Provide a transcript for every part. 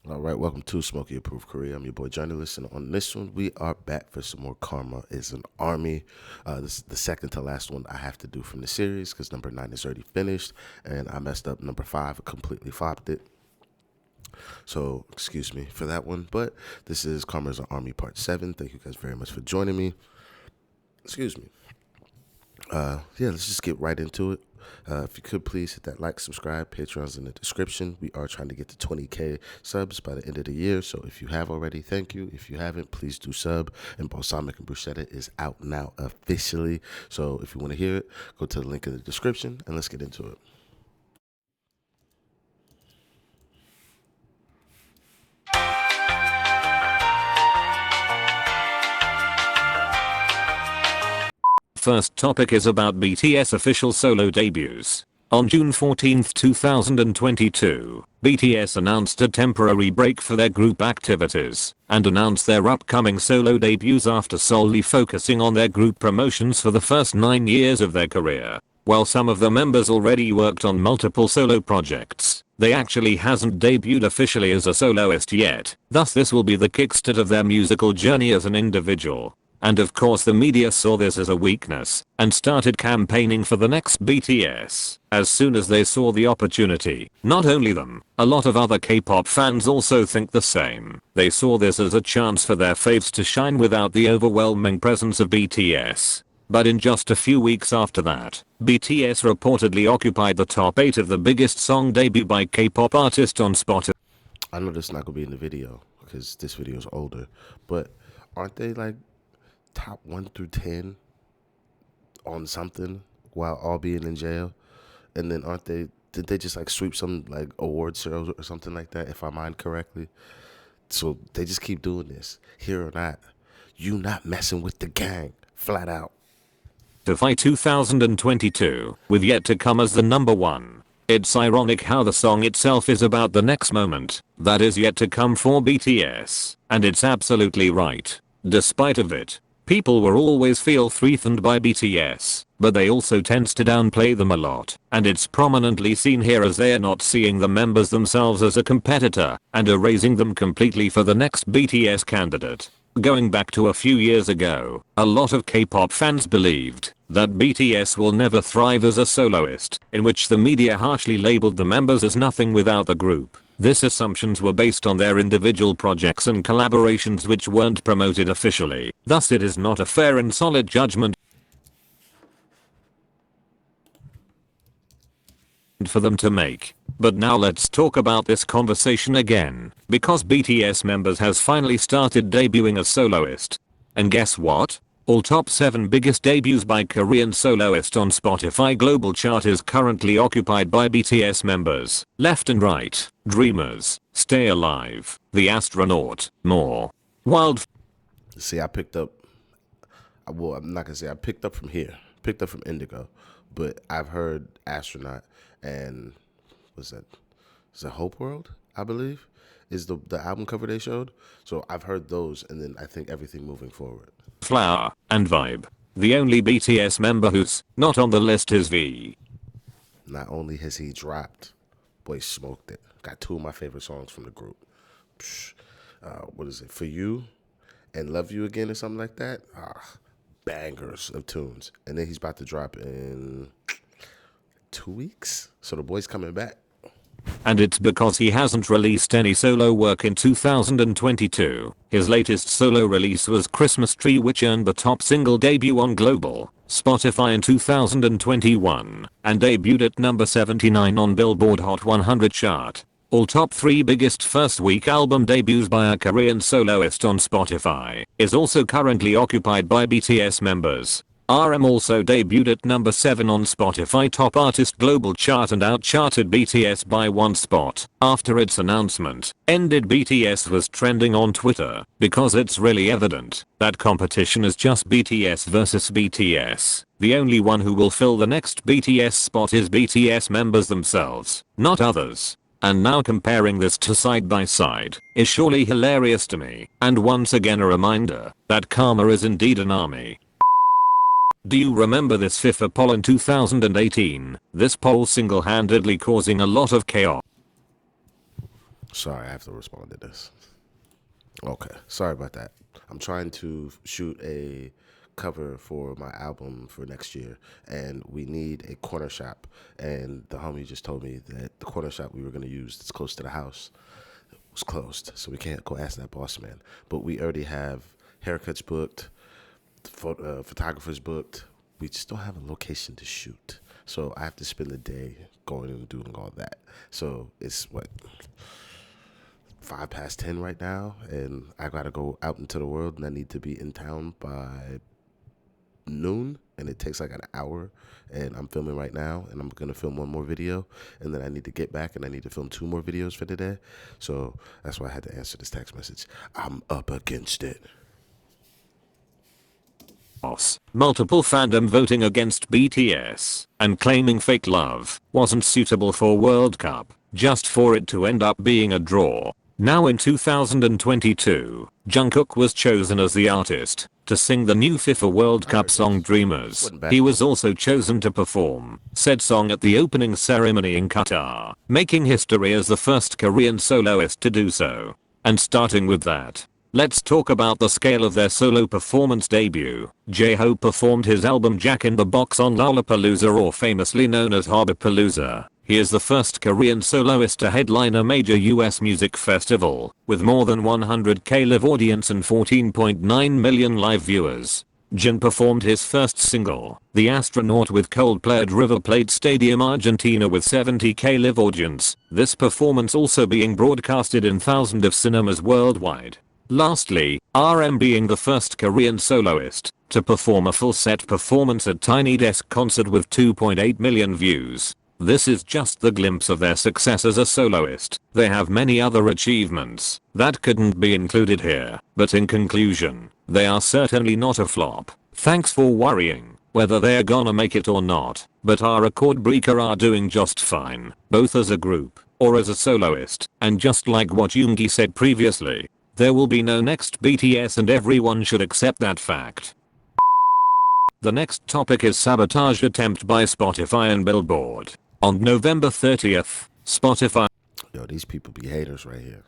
All right, welcome to Smokey Approved Korea. I'm your boy Jurnalist, and on this one, we are back for some more Karma is an Army. This is the second to last one I have to do from the series because number 9 is already finished, and I messed up number 5, completely flopped it. So, excuse me for that one, but this is Karma is an Army Part 7. Thank you guys very much for joining me. Excuse me. Let's just get right into it. If you could please hit that like, subscribe, Patreon's in the description. We are trying to get to 20K subs by the end of the year. So if you have already, thank you. If you haven't, please do sub. And Balsamic and Bruschetta is out now officially. So if you want to hear it, go to the link in the description and let's get into it. First topic is about BTS official solo debuts. On June 14, 2022, BTS announced a temporary break for their group activities and announced their upcoming solo debuts after solely focusing on their group promotions for the first 9 years of their career. While some of the members already worked on multiple solo projects, they actually hasn't debuted officially as a soloist yet, thus this will be the kickstart of their musical journey as an individual. And of course the media saw this as a weakness and started campaigning for the next BTS as soon as they saw the opportunity. Not only them, a lot of other K-pop fans also think the same. They saw this as a chance for their faves to shine without the overwhelming presence of BTS. But in just a few weeks after that, BTS reportedly occupied the top 8 of the biggest song debut by K-pop artist on Spotify. I know this is not going to be in the video because this video is older, but aren't they like top 1 through 10 on something while all being in jail? And then did they just like sweep some like award shows or something like that, if I mind correctly? So they just keep doing this here or not. You not messing with the gang, flat out. 2022, with yet to come as the number 1. It's ironic how the song itself is about the next moment that is yet to come for BTS, and it's absolutely right. Despite of it, people will always feel threatened by BTS, but they also tends to downplay them a lot, and it's prominently seen here as they are not seeing the members themselves as a competitor and erasing them completely for the next BTS candidate. Going back to a few years ago, a lot of K-pop fans believed that BTS will never thrive as a soloist, in which the media harshly labeled the members as nothing without the group. These assumptions were based on their individual projects and collaborations which weren't promoted officially. Thus it is not a fair and solid judgment for them to make. But now let's talk about this conversation again, because BTS members has finally started debuting as soloist. And guess what? All top 7 biggest debuts by Korean soloist on Spotify global chart is currently occupied by BTS members. Left and Right, Dreamers, Stay Alive, The Astronaut, More. Wild. See, I'm not gonna say I picked up from here, picked up from Indigo, but I've heard Astronaut and was that Hope World, I believe, is the album cover they showed. So I've heard those, and then I think Everything Moving Forward. Flower and Vibe. The only BTS member who's not on the list is V. Not only has he dropped, boy smoked it. Got 2 of my favorite songs from the group. What is it? For You and Love You Again or something like that. Bangers of tunes. And then he's about to drop in 2 weeks. So the boy's coming back. And it's because he hasn't released any solo work in 2022. His latest solo release was Christmas Tree, which earned the top single debut on global Spotify in 2021 and debuted at number 79 on Billboard Hot 100 chart. All top 3 biggest first week album debuts by a Korean soloist on Spotify is also currently occupied by BTS members. RM also debuted at number 7 on Spotify Top Artist Global Chart and outcharted BTS by 1 spot. After its announcement, ended BTS was trending on Twitter because it's really evident that competition is just BTS versus BTS. The only one who will fill the next BTS spot is BTS members themselves, not others. And now comparing this to side by side is surely hilarious to me, and once again a reminder that Karma is indeed an army. Do you remember this FIFA poll in 2018? This poll single-handedly causing a lot of chaos. Sorry, I have to respond to this. Okay, sorry about that. I'm trying to shoot a cover for my album for next year, and we need a corner shop. And the homie just told me that the corner shop we were going to use that's close to the house was closed, so we can't go ask that boss man. But we already have haircuts booked, photographers booked. We just don't have a location to shoot, so I have to spend the day going and doing all that. So it's what 5 past 10 right now, and I gotta go out into the world, and I need to be in town by noon, and it takes like an hour. And I'm filming right now, and I'm gonna film one more video, and then I need to get back, and I need to film 2 more videos for today. So that's why I had to answer this text message. I'm up against it. Multiple fandom voting against BTS and claiming fake love wasn't suitable for World Cup, just for it to end up being a draw. Now in 2022, Jungkook was chosen as the artist to sing the new FIFA World Cup song Dreamers. He was also chosen to perform said song at the opening ceremony in Qatar, making history as the first Korean soloist to do so. And starting with that, let's talk about the scale of their solo performance debut. J-Hope performed his album Jack in the Box on Lollapalooza, or famously known as Harborpalooza. He is the first Korean soloist to headline a major US music festival, with more than 100k live audience and 14.9 million live viewers. Jin performed his first single, The Astronaut, with Coldplay at River Plate Stadium, Argentina, with 70k live audience, this performance also being broadcasted in thousands of cinemas worldwide. Lastly, RM being the first Korean soloist to perform a full set performance at Tiny Desk concert with 2.8 million views. This is just the glimpse of their success as a soloist. They have many other achievements that couldn't be included here, but in conclusion, they are certainly not a flop. Thanks for worrying whether they're gonna make it or not, but our Record Breaker are doing just fine, both as a group or as a soloist. And just like what Yoongi said previously, there will be no next BTS, and everyone should accept that fact. The next topic is sabotage attempt by Spotify and Billboard. On November 30th, Spotify Yo, these people be haters right here.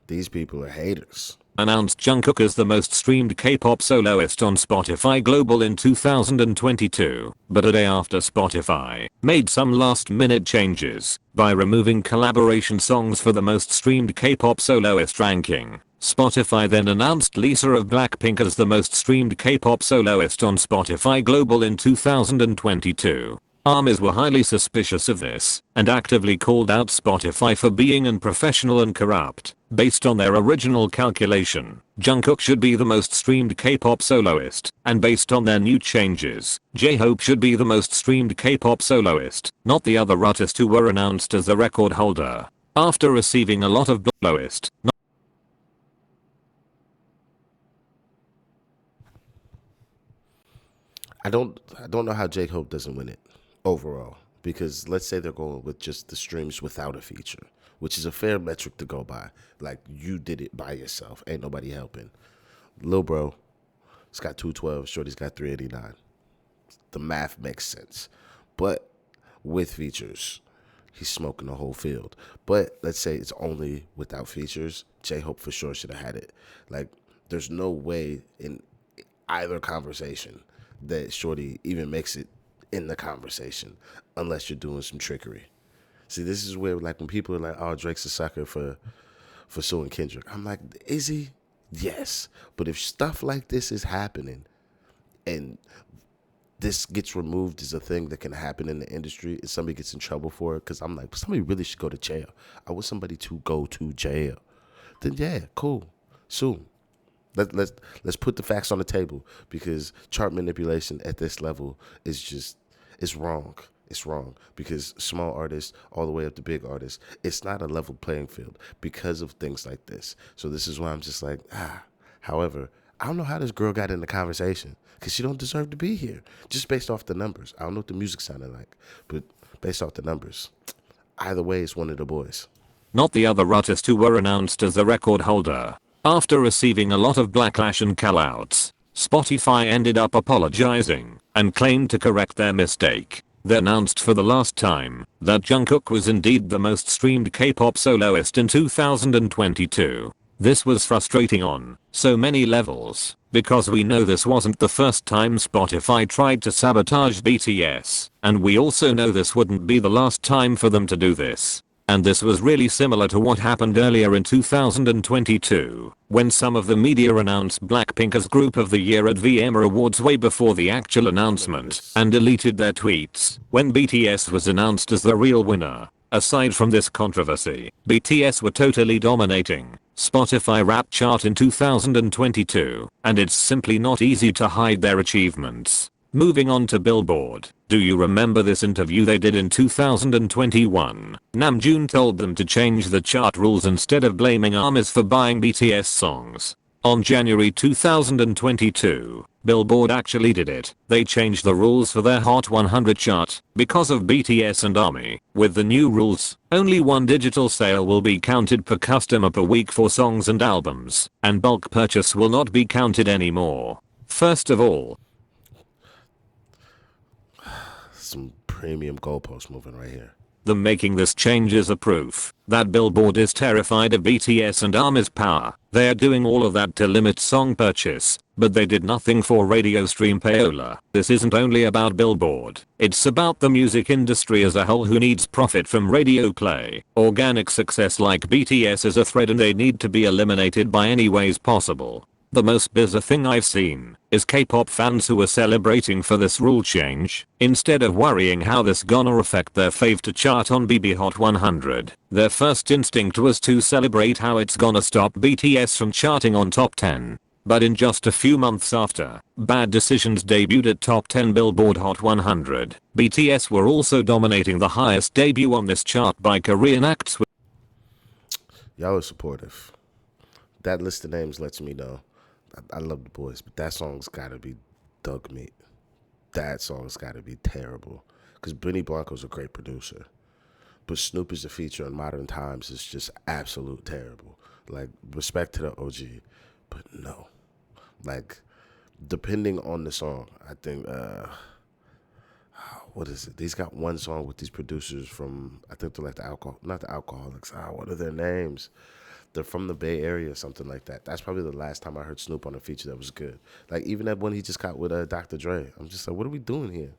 These people are haters. Announced Jungkook as the most streamed K-pop soloist on Spotify Global in 2022, but a day after Spotify made some last-minute changes by removing collaboration songs for the most streamed K-pop soloist ranking. Spotify then announced Lisa of Blackpink as the most streamed K-pop soloist on Spotify Global in 2022. ARMYs were highly suspicious of this and actively called out Spotify for being unprofessional and corrupt. Based on their original calculation, Jungkook should be the most streamed K-pop soloist, and based on their new changes, J-Hope should be the most streamed K-pop soloist, not the other artist who were announced as the record holder. After receiving a lot of soloist, I don't know how J-Hope doesn't win it overall, because let's say they're going with just the streams without a feature, which is a fair metric to go by. Like, you did it by yourself, ain't nobody helping. Lil bro, it's got 212, Shorty's got 389. The math makes sense. But with features, he's smoking the whole field. But let's say it's only without features, J-Hope for sure should have had it. Like, there's no way in either conversation that Shorty even makes it in the conversation unless you're doing some trickery. See, this is where, like, when people are like, oh, Drake's a sucker for suing Kendrick, I'm like, is he? Yes. But if stuff like this is happening and this gets removed as a thing that can happen in the industry and somebody gets in trouble for it, because I'm like, somebody really should go to jail. I want somebody to go to jail. Then yeah, cool. Soon. Let's put the facts on the table, because chart manipulation at this level is wrong. It's wrong, because small artists all the way up to big artists, it's not a level playing field because of things like this. So this is why I'm just like, However, I don't know how this girl got in the conversation, because she don't deserve to be here, just based off the numbers. I don't know what the music sounded like, but based off the numbers, either way, it's one of the boys. Not the other artist who were announced as the record holder. After receiving a lot of backlash and callouts, Spotify ended up apologizing and claimed to correct their mistake. they announced for the last time that Jungkook was indeed the most streamed K-pop soloist in 2022. This was frustrating on so many levels, because we know this wasn't the first time Spotify tried to sabotage BTS, and we also know this wouldn't be the last time for them to do this. And this was really similar to what happened earlier in 2022, when some of the media announced Blackpink as Group of the Year at VMA Awards way before the actual announcement, and deleted their tweets when BTS was announced as the real winner. Aside from this controversy, BTS were totally dominating Spotify rap chart in 2022, and it's simply not easy to hide their achievements. Moving on to Billboard, do you remember this interview they did in 2021? Namjoon told them to change the chart rules instead of blaming ARMYs for buying BTS songs. On January 2022, Billboard actually did it. They changed the rules for their Hot 100 chart because of BTS and ARMY. With the new rules, only one digital sale will be counted per customer per week for songs and albums, and bulk purchase will not be counted anymore. First of all, some premium goalpost moving right here. them making this change is a proof that Billboard is terrified of BTS and ARMY's power. They are doing all of that to limit song purchase, but they did nothing for radio stream payola. This isn't only about Billboard, it's about the music industry as a whole who needs profit from radio play. Organic success like BTS is a threat and they need to be eliminated by any ways possible. The most bizarre thing I've seen is K-pop fans who are celebrating for this rule change, instead of worrying how this gonna affect their fave to chart on BB Hot 100. Their first instinct was to celebrate how it's gonna stop BTS from charting on top 10. But in just a few months after Bad Decisions debuted at top 10 Billboard Hot 100, BTS were also dominating the highest debut on this chart by Korean acts. Y'all are supportive. That list of names lets me know. I love the boys, but that song's gotta be dog meat. That song's gotta be terrible. Because Benny Blanco's a great producer. But Snoop is a feature in Modern Times is just absolute terrible. Like, respect to the OG, but no. Like, depending on the song, I think, what is it? He's got one song with these producers from, I think they're like not the Alcoholics. What are their names? They're from the Bay Area or something like that. That's probably the last time I heard Snoop on a feature that was good. Like, even that one he just got with Dr. Dre. I'm just like, what are we doing here?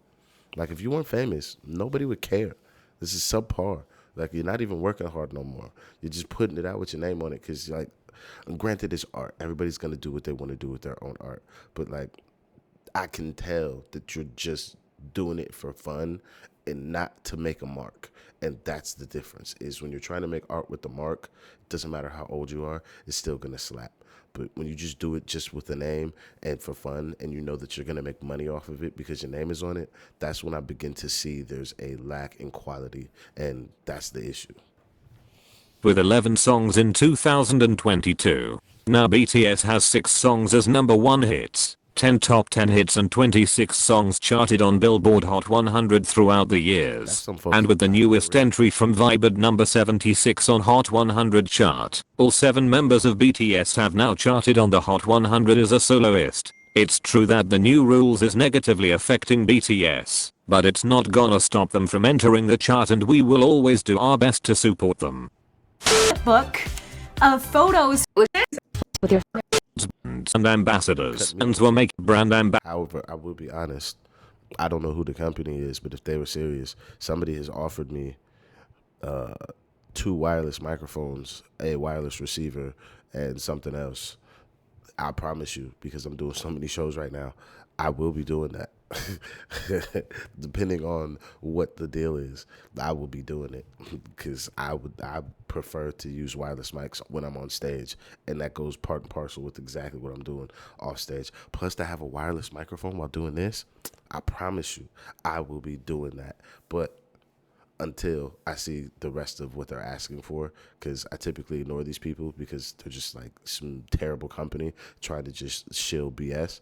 Like, if you weren't famous, nobody would care. This is subpar. Like, you're not even working hard no more. You're just putting it out with your name on it because, like, granted, it's art. Everybody's going to do what they want to do with their own art. But, like, I can tell that you're just doing it for fun and not to make a mark. And that's the difference, is when you're trying to make art with the mark, it doesn't matter how old you are, it's still going to slap. But when you just do it just with the name and for fun, and you know that you're going to make money off of it because your name is on it, that's when I begin to see there's a lack in quality, and that's the issue. With 11 songs in 2022, now BTS has 6 songs as number 1 hits, 10 top 10 hits and 26 songs charted on Billboard Hot 100 throughout the years. And with the newest entry from Vibe at number 76 on Hot 100 chart, all 7 members of BTS have now charted on the Hot 100 as a soloist. It's true that the new rules is negatively affecting BTS, but it's not gonna stop them from entering the chart, and we will always do our best to support them. Book of photos with your and ambassadors and will make brand ambassadors. However, I will be honest, I don't know who the company is, but if they were serious, somebody has offered me 2 wireless microphones, a wireless receiver, and something else. I promise you, because I'm doing so many shows right now, I will be doing that. Depending on what the deal is, I will be doing it because I prefer to use wireless mics when I'm on stage, and that goes part and parcel with exactly what I'm doing off stage. Plus, to have a wireless microphone while doing this, I promise you, I will be doing that. But until I see the rest of what they're asking for, because I typically ignore these people because they're just like some terrible company trying to just shill BS.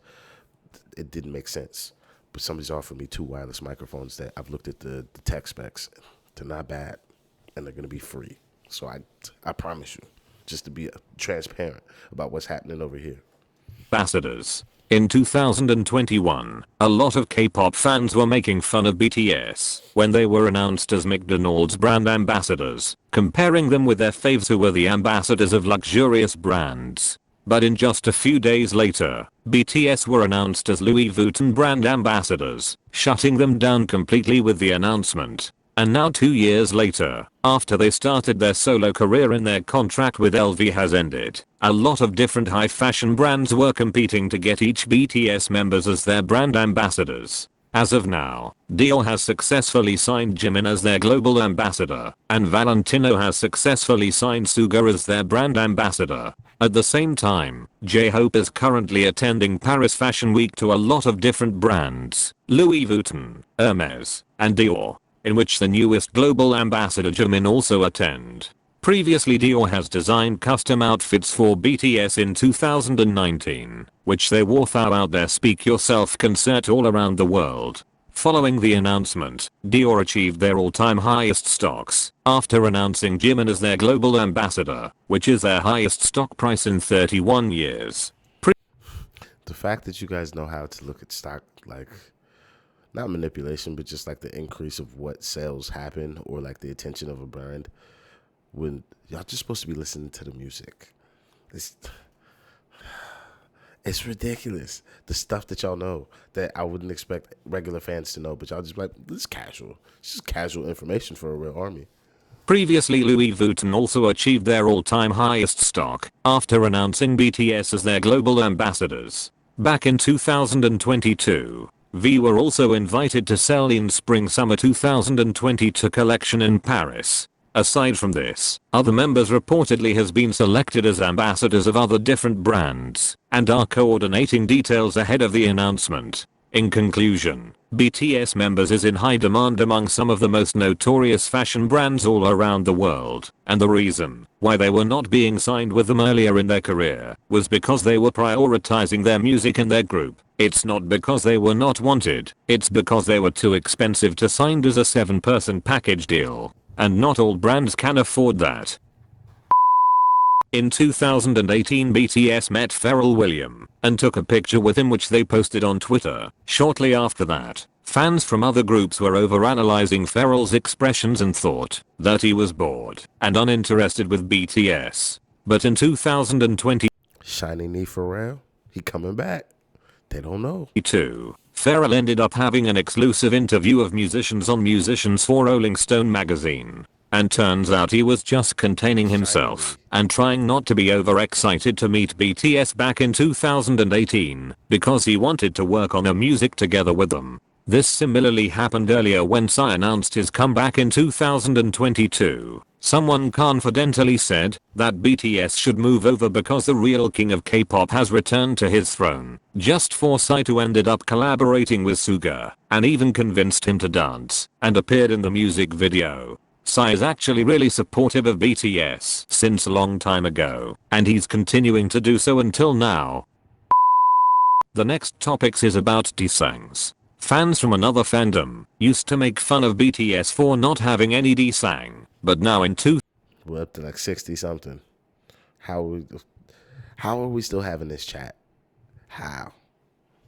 It didn't make sense. But somebody's offered me 2 wireless microphones that I've looked at the tech specs. They're not bad, and they're going to be free. So I promise you, just to be transparent about what's happening over here. Ambassadors. In 2021, a lot of K-pop fans were making fun of BTS when they were announced as McDonald's brand ambassadors, comparing them with their faves who were the ambassadors of luxurious brands. But in just a few days later, BTS were announced as Louis Vuitton brand ambassadors, shutting them down completely with the announcement. And now 2 years later, after they started their solo career and their contract with LV has ended, a lot of different high fashion brands were competing to get each BTS members as their brand ambassadors. As of now, Dior has successfully signed Jimin as their global ambassador, and Valentino has successfully signed Suga as their brand ambassador. At the same time, J-Hope is currently attending Paris Fashion Week to a lot of different brands, Louis Vuitton, Hermes, and Dior, in which the newest global ambassador Jimin also attend. Previously Dior has designed custom outfits for BTS in 2019, which they wore throughout their Speak Yourself concert all around the world. Following the announcement, Dior achieved their all-time highest stocks after announcing Jimin as their global ambassador, which is their highest stock price in 31 years. The fact that you guys know how to look at stock, like, not manipulation, but just like the increase of what sales happen or like the attention of a brand, when y'all just supposed to be listening to the music. It's ridiculous. The stuff that y'all know that I wouldn't expect regular fans to know, but y'all just like, this is casual. It's just casual information for a real army. Previously Louis Vuitton also achieved their all-time highest stock after announcing BTS as their global ambassadors. Back in 2022, V were also invited to sell in Spring-Summer 2022 collection in Paris. Aside from this, other members reportedly has been selected as ambassadors of other different brands and are coordinating details ahead of the announcement. In conclusion, BTS members is in high demand among some of the most notorious fashion brands all around the world, and the reason why they were not being signed with them earlier in their career was because they were prioritizing their music and their group. It's not because they were not wanted, it's because they were too expensive to sign as a 7-person package deal. And not all brands can afford that. In 2018 BTS met Pharrell Williams and took a picture with him which they posted on Twitter. Shortly after that, fans from other groups were overanalyzing Pharrell's expressions and thought that he was bored and uninterested with BTS. But in 2020, Shiny Knee Pharrell, he coming back. They don't know. Pharrell ended up having an exclusive interview of musicians on Musicians for Rolling Stone magazine. And turns out he was just containing himself and trying not to be overexcited to meet BTS back in 2018 because he wanted to work on a music together with them. This similarly happened earlier when Psy announced his comeback in 2022. Someone confidentially said that BTS should move over because the real king of K-pop has returned to his throne, just for Psy to ended up collaborating with Suga and even convinced him to dance and appeared in the music video. Psy is actually really supportive of BTS since a long time ago, and he's continuing to do so until now. The next topics is about Daesangs. Fans from another fandom used to make fun of BTS for not having any Daesang, but now in we're up to like 60 something. How are we still having this chat? How?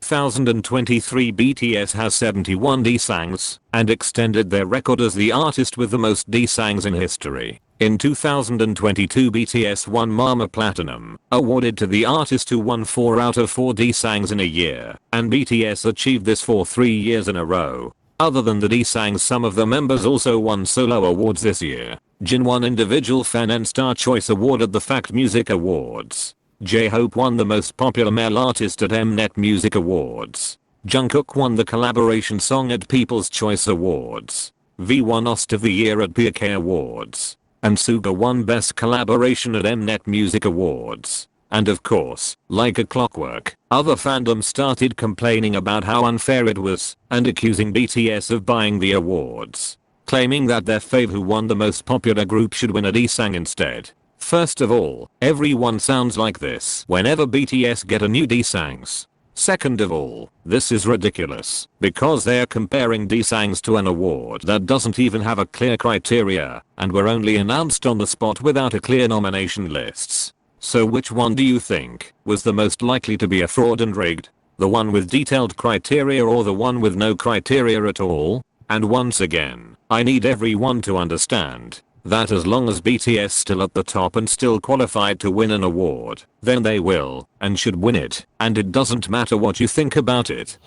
2023 BTS has 71 Daesangs and extended their record as the artist with the most Daesangs in history. In 2022 BTS won Mama Platinum, awarded to the artist who won 4 out of 4 Daesangs in a year, and BTS achieved this for 3 years in a row. Other than the Daesangs, some of the members also won solo awards this year. Jin won Individual Fan and Star Choice Award at the Fact Music Awards. J-Hope won the Most Popular Male Artist at Mnet Music Awards. Jungkook won the Collaboration Song at People's Choice Awards. V won Ost of the Year at PK Awards. And Suga won Best Collaboration at Mnet Music Awards. And of course, like a clockwork, other fandoms started complaining about how unfair it was and accusing BTS of buying the awards, claiming that their fave who won the most popular group should win a Daesang instead. First of all, everyone sounds like this whenever BTS get a new Daesangs. Second of all, this is ridiculous because they are comparing Daesangs to an award that doesn't even have a clear criteria and were only announced on the spot without a clear nomination lists. So which one do you think was the most likely to be a fraud and rigged? the one with detailed criteria or the one with no criteria at all? And once again, I need everyone to understand that as long as BTS still at the top and still qualified to win an award, then they will and should win it, and it doesn't matter what you think about it.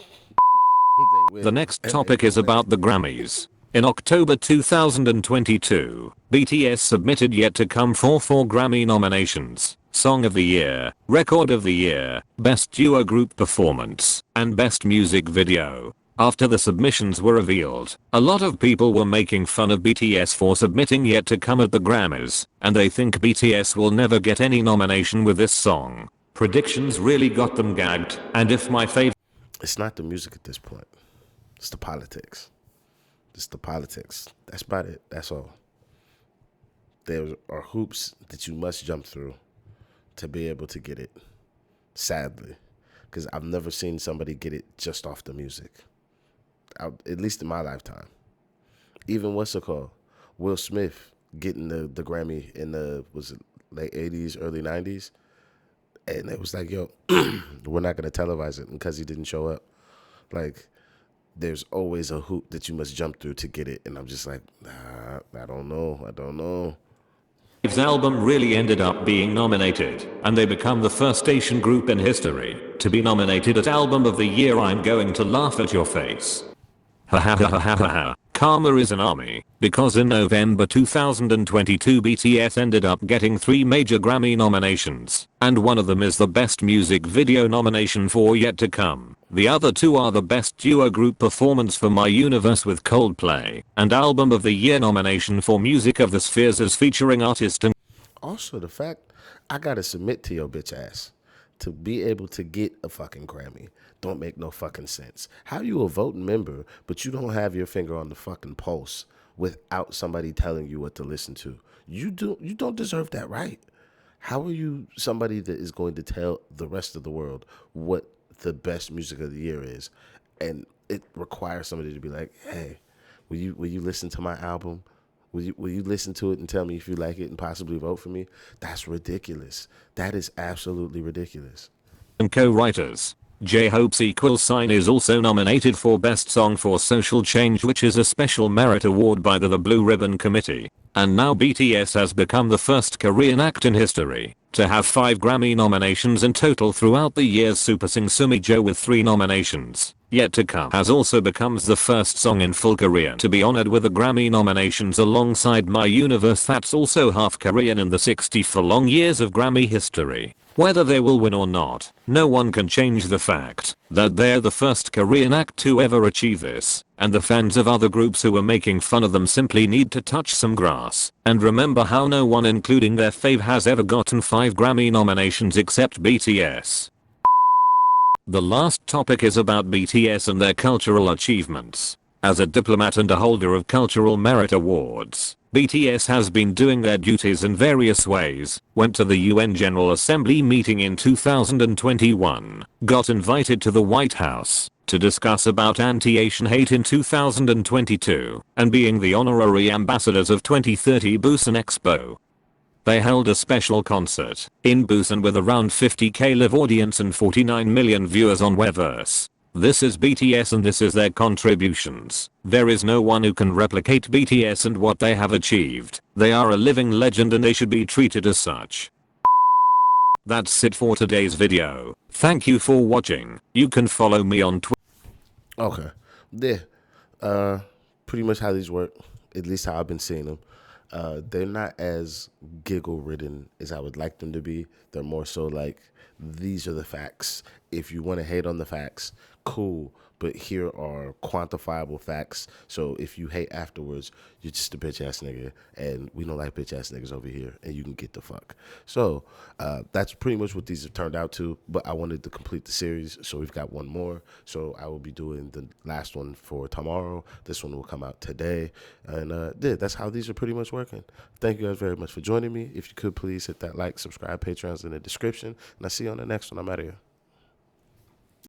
The next topic is about the Grammys. In October 2022, BTS submitted yet to come for 4 Grammy nominations: Song of the Year, Record of the Year, Best Duo Group Performance, and Best Music Video. After the submissions were revealed, a lot of people were making fun of BTS for submitting yet to come at the Grammys, and they think BTS will never get any nomination with this song. Predictions really got them gagged, and if my favorite... It's not the music at this point. It's the politics. It's the politics. That's about it. That's all. There are hoops that you must jump through to be able to get it. Sadly. Because I've never seen somebody get it just off the music. At least in my lifetime. Even what's it called? Will Smith getting the Grammy in the, was it late 80s, early 90s? And it was like, yo, we're not going to televise it because he didn't show up. Like, there's always a hoop that you must jump through to get it. And I'm just like, nah, I don't know. His album really ended up being nominated, and they become the first Asian group in history to be nominated at Album of the Year. I'm going to laugh at your face. Ha ha ha ha ha ha. Karma is an army, because in November 2022 BTS ended up getting 3 major Grammy nominations, and one of them is the Best Music Video nomination for Yet to Come. The other 2 are the Best Duo Group Performance for My Universe with Coldplay, and Album of the Year nomination for Music of the Spheres as featuring artist and... Also, the fact I gotta submit to your bitch ass to be able to get a fucking Grammy don't make no fucking sense. How you a voting member, but you don't have your finger on the fucking pulse without somebody telling you what to listen to? You don't deserve that right. How are you somebody that is going to tell the rest of the world what the best music of the year is? And it requires somebody to be like, hey, will you listen to my album? Will you listen to it and tell me if you like it and possibly vote for me? That's ridiculous. That is absolutely ridiculous. And co-writers. J-Hope's =sign is also nominated for Best Song for Social Change, which is a special merit award by the Blue Ribbon Committee. And now BTS has become the first Korean act in history to have 5 Grammy nominations in total throughout the years, surpassing Sumijo with 3 nominations. Yet to Come has also becomes the first song in full Korean to be honored with the Grammy nominations alongside My Universe, that's also half Korean in the 60 for long years of Grammy history. Whether they will win or not, no one can change the fact that they're the first Korean act to ever achieve this, and the fans of other groups who are making fun of them simply need to touch some grass and remember how no one, including their fave, has ever gotten 5 Grammy nominations except BTS. The last topic is about BTS and their cultural achievements. As a diplomat and a holder of Cultural Merit Awards, BTS has been doing their duties in various ways. Went to the UN General Assembly meeting in 2021, got invited to the White House to discuss about anti-Asian hate in 2022, and being the honorary ambassadors of 2030 Busan Expo. They held a special concert in Busan with around 50k live audience and 49 million viewers on Weverse. This is BTS and this is their contributions. There is no one who can replicate BTS and what they have achieved. They are a living legend and they should be treated as such. That's it for today's video. Thank you for watching. You can follow me on Twitter. Okay. Yeah. Pretty much how these work, at least how I've been seeing them. They're not as giggle ridden as I would like them to be. They're more so like, these are the facts. If you want to hate on the facts, cool. But here are quantifiable facts. So if you hate afterwards, you're just a bitch ass nigga. And we don't like bitch ass niggas over here. And you can get the fuck. So that's pretty much what these have turned out to. But I wanted to complete the series. So we've got one more. So I will be doing the last one for tomorrow. This one will come out today. And yeah, that's how these are pretty much working. Thank you guys very much for joining me. If you could please hit that like, subscribe, Patreon's in the description. And I'll see you on the next one. I'm out of here.